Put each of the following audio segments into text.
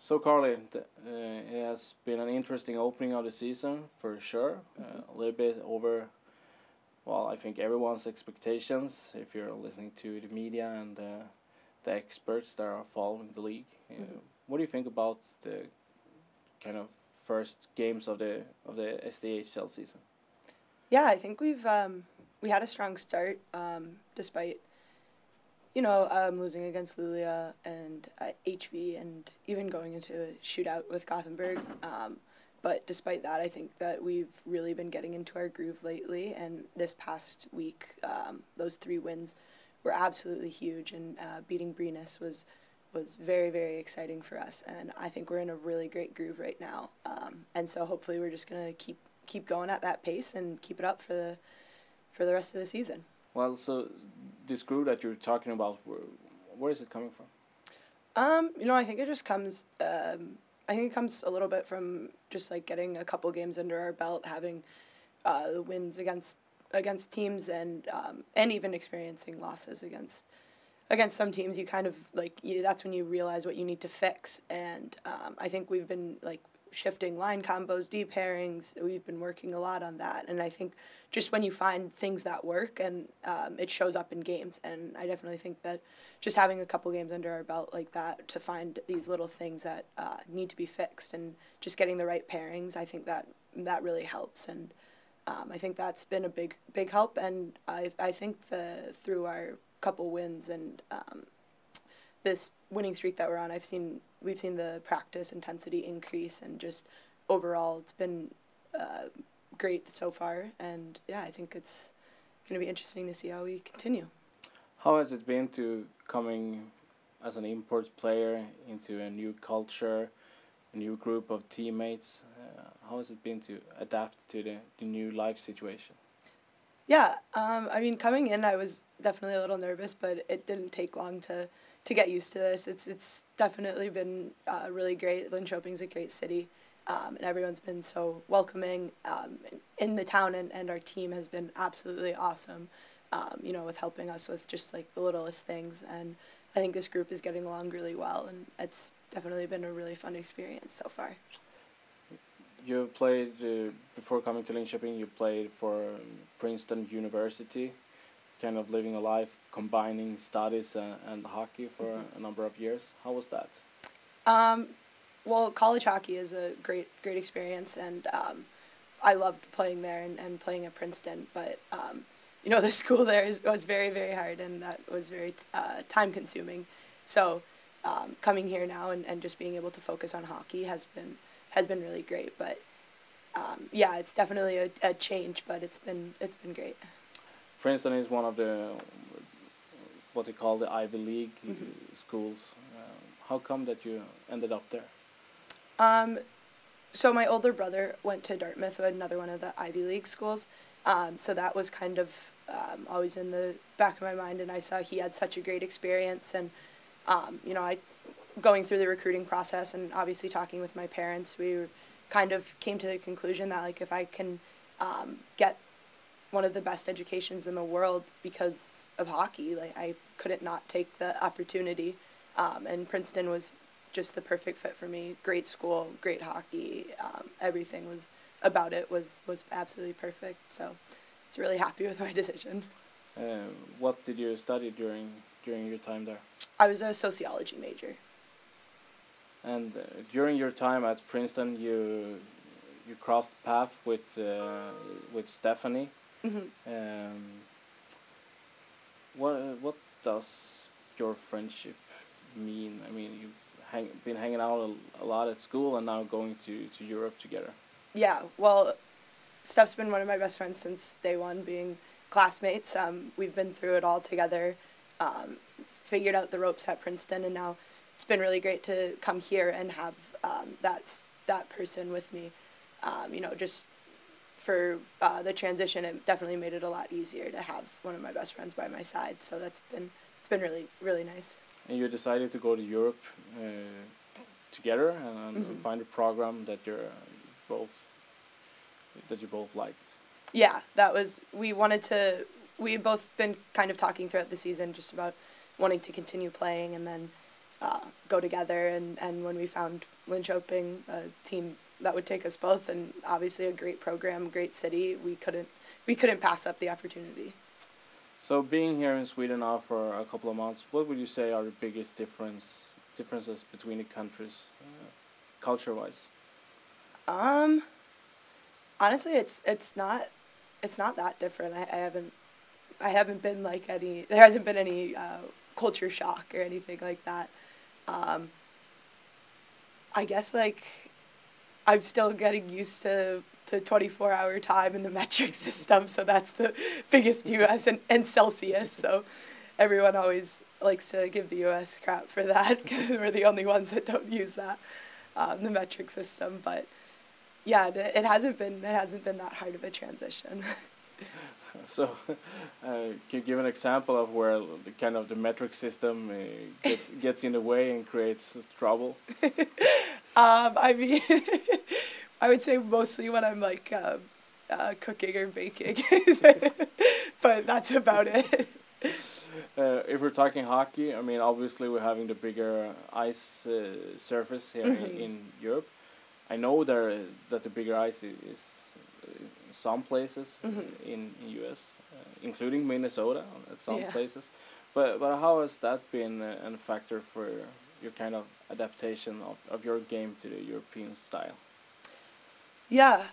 So Carly, it has been an interesting opening of the season for sure. A little bit over, well, I think everyone's expectations. If you're listening to the media and the experts that are following the league, what do you think about the kind of first games of the SDHL season? Yeah, I think we had a strong start, despite losing against Luleå and HV, and even going into a shootout with Gothenburg. But despite that, I think that we've really been getting into our groove lately. And this past week, those 3 wins were absolutely huge, and beating Brynäs was very, very exciting for us. And I think we're in a really great groove right now. And so hopefully we're just gonna keep going at that pace and keep it up for the rest of the season. Well, so this groove that you're talking about, where is it coming from? I think it just comes. I think it comes a little bit from just like getting a couple games under our belt, having the wins against teams, and even experiencing losses against some teams. You kind of that's when you realize what you need to fix. And I think we've been like shifting line combos, deep pairings. We've been working a lot on that, and I think just when you find things that work, and it shows up in games. And I definitely think that just having a couple games under our belt like that to find these little things that need to be fixed, and just getting the right pairings, I think that really helps. And I think that's been a big help. And I think through our couple wins and this winning streak that we're on, we've seen the practice intensity increase, and just overall it's been great so far. And yeah, I think it's going to be interesting to see how we continue. How has it been to coming as an import player into a new culture, a new group of teammates? How has it been to adapt to the new life situation? Yeah, I mean, coming in, I was definitely a little nervous, but it didn't take long to get used to this. It's definitely been really great. Linköping's a great city, and everyone's been so welcoming in the town, and our team has been absolutely awesome. With helping us with just like the littlest things, and I think this group is getting along really well, and it's definitely been a really fun experience so far. You played before coming to Linköping. You played for Princeton University, kind of living a life combining studies and hockey for a number of years. How was that? Um, well, college hockey is a great experience, and I loved playing there and playing at Princeton. But the school there was very, very hard, and that was very time consuming. So coming here now and just being able to focus on hockey has been really great. But yeah, it's definitely a change, but it's been great. Princeton is one of the what they call the Ivy League schools. How come that you ended up there? Um, so my older brother went to Dartmouth, another one of the Ivy League schools. So that was kind of always in the back of my mind, and I saw he had such a great experience. And I going through the recruiting process, and obviously talking with my parents, we kind of came to the conclusion that like if I can get one of the best educations in the world because of hockey, like I couldn't not take the opportunity. And Princeton was just the perfect fit for me. Great school, great hockey. Everything was about it was absolutely perfect. So I was really happy with my decision. What did you study during your time there? I was a sociology major. And during your time at Princeton, you crossed path with Stephanie. Um, what does your friendship mean? I mean, you've been hanging out a lot at school, and now going to Europe together. Yeah, well, Steph's been one of my best friends since day one, being classmates. We've been through it all together, figured out the ropes at Princeton, and now it's been really great to come here and have that person with me. Just for the transition, it definitely made it a lot easier to have one of my best friends by my side. So it's been really, really nice. And you decided to go to Europe together and find a program that both you both liked. Yeah, we had both been kind of talking throughout the season just about wanting to continue playing, and then go together. And when we found Linköping, a team that would take us both, and obviously a great program, great city, we couldn't pass up the opportunity. So being here in Sweden now for a couple of months, what would you say are the biggest differences between the countries, culture-wise? Honestly, it's not that different. I haven't been like there hasn't been any culture shock or anything like that. I guess like I'm still getting used to the 24-hour time in the metric system, so that's the biggest US, and Celsius, so everyone always likes to give the US crap for that because we're the only ones that don't use that, the metric system. But yeah, it hasn't been that hard of a transition. So, can you give an example of where the kind of the metric system gets in the way and creates trouble? I mean, I would say mostly when I'm like cooking or baking, but that's about it. If we're talking hockey, I mean, obviously we're having the bigger ice surface here in Europe. I know that the bigger ice is some places in US, including Minnesota at some places. But how has that been a factor for your kind of adaptation of your game to the European style? Yeah,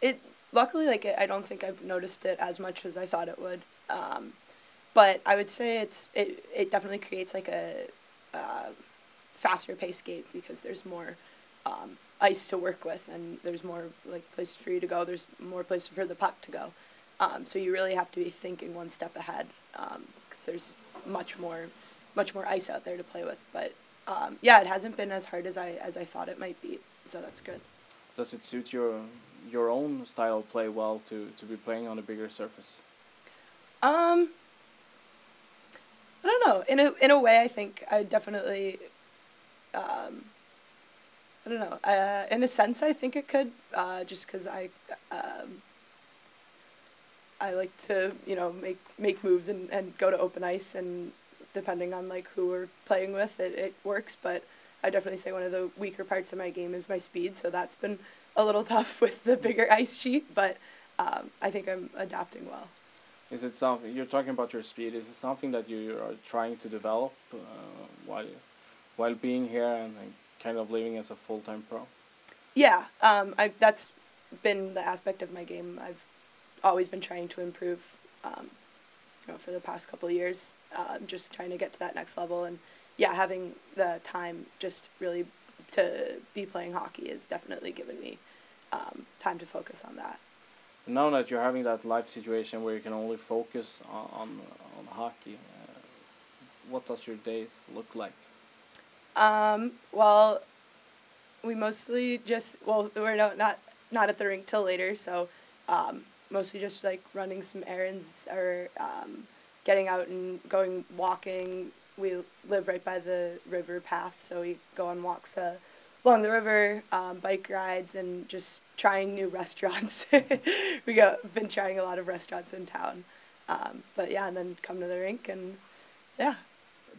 it luckily like I don't think I've noticed it as much as I thought it would. But I would say it definitely creates like a faster paced game because there's more ice to work with, and there's more like places for you to go. There's more places for the puck to go. So you really have to be thinking one step ahead because there's much more ice out there to play with. But yeah, it hasn't been as hard as I thought it might be. So that's good. Does it suit your own style of play well to be playing on a bigger surface? I don't know. In a way, I think I definitely. I don't know. In a sense, I think it could, just because I like to, make moves and go to open ice, and depending on like who we're playing with, it works. But I definitely say one of the weaker parts of my game is my speed, so that's been a little tough with the bigger ice sheet. But I think I'm adapting well. Is it something you're talking about your speed? Is it something that you are trying to develop while being here and kind of living as a full-time pro? Yeah, that's been the aspect of my game I've always been trying to improve. For the past couple of years, just trying to get to that next level, and yeah, having the time just really to be playing hockey has definitely given me time to focus on that. Now that you're having that life situation where you can only focus on hockey, what does your days look like? Well, we mostly we're not at the rink till later, so mostly just like running some errands or getting out and going walking. We live right by the river path, so we go on walks along the river, bike rides, and just trying new restaurants. Been trying a lot of restaurants in town, but yeah, and then come to the rink, and yeah.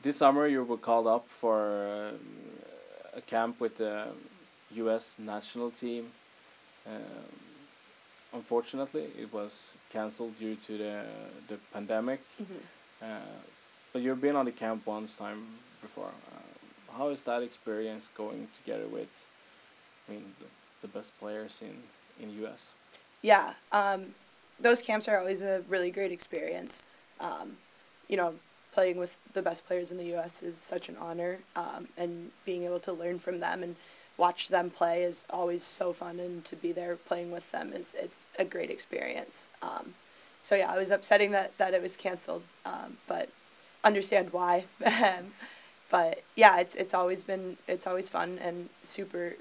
This summer you were called up for a camp with the U.S. national team. Unfortunately, it was cancelled due to the pandemic. But you've been on the camp once time before. How is that experience going together with, the best players in U.S.? Yeah, those camps are always a really great experience. Playing with the best players in the U.S. is such an honor, and being able to learn from them and watch them play is always so fun, and to be there playing with them it's a great experience. So yeah, I was upsetting that it was canceled, but understand why. But yeah, it's always fun and super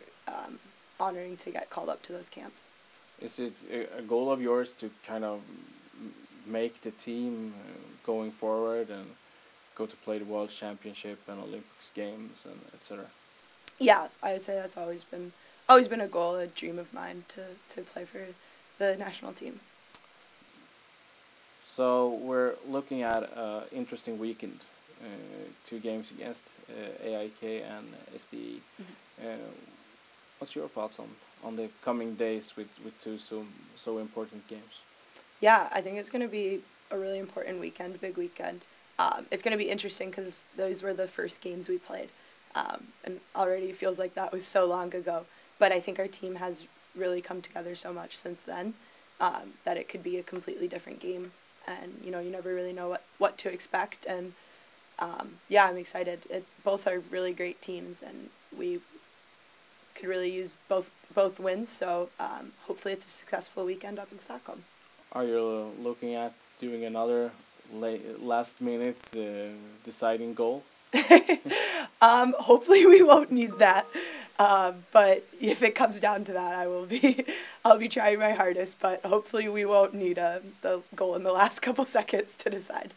honoring to get called up to those camps. Is it a goal of yours to kind of make the team going forward and go to play the World Championship and Olympics games and etc.? Yeah, I would say that's always been a goal, a dream of mine to play for the national team. So we're looking at an interesting weekend two games against AIK and SDE. What's your thoughts on the coming days with two so important games? Yeah, I think it's going to be a really important weekend, a big weekend. It's going to be interesting because those were the first games we played, and already feels like that was so long ago. But I think our team has really come together so much since then that it could be a completely different game. And, you never really know what to expect. And, yeah, I'm excited. Both are really great teams, and we could really use both wins. So hopefully it's a successful weekend up in Stockholm. Are you looking at doing another last-minute deciding goal? Hopefully we won't need that. But if it comes down to that, I'll be trying my hardest. But hopefully we won't need the goal in the last couple seconds to decide.